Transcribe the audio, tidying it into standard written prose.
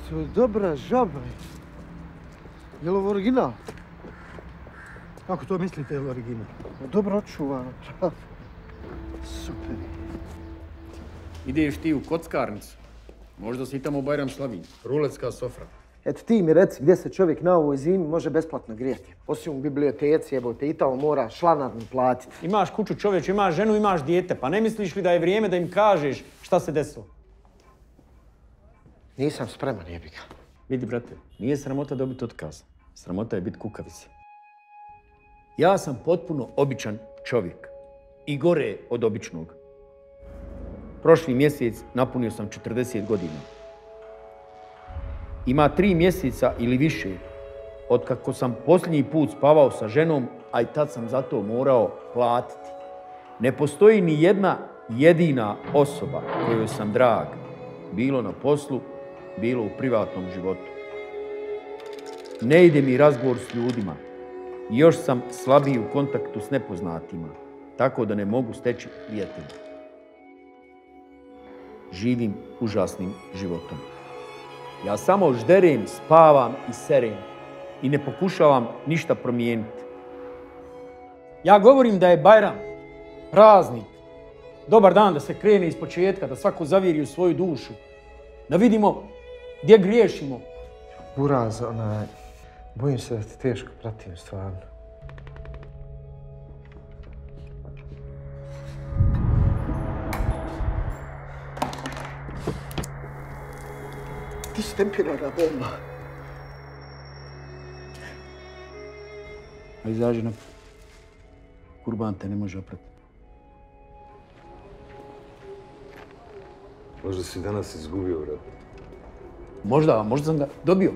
To je dobra žaba. Je li ovo original? Kako to mislite, je li original? Dobro očuvano. Super. Ideš ti u kockarnicu. Možda si tamo Bajram slavi. Ruletska sofra. Eto ti mi reci gdje se čovjek na ovoj zimi može besplatno grijati. Osim u biblioteci, jebote, i tamo mora članarnu platiti. Imaš kuću čovječe, imaš ženu, imaš dijete. Pa ne misliš li da je vrijeme da im kažeš šta se desilo? Nisam spreman, jebi ga. Vidi, brate, nije sramota dobiti otkaz. Sramota je biti kukavica. Ja sam potpuno običan čovjek. I gore od običnog. Prošli mjesec napunio sam 40 godina. Ima 3 mjeseca ili više otkako sam posljednji put spavao sa ženom, a i tad sam za to morao platiti. Ne postoji ni jedna jedina osoba kojoj sam drag, bilo na poslu, bilo u privatnom životu. Ne ide mi razgovor s ljudima. Još sam slabiji u kontaktu s nepoznatima, tako da ne mogu steći prijatelja. Živim užasnim životom. Ja samo žderem, spavam i serem i ne pokušavam ništa promijeniti. Ja govorim da je Bajram, praznik, dobar dan da se krene iz početka, da svako zaviri u svoju dušu, da vidimo gdje griješimo. Buraz, bojim se da ti teško pratim stvarno. Ti si tempirana bomba. A izađi naprijed. Kurban te ne može oprati. Možda si danas izgubio, vrat. Možda sam ga dobio.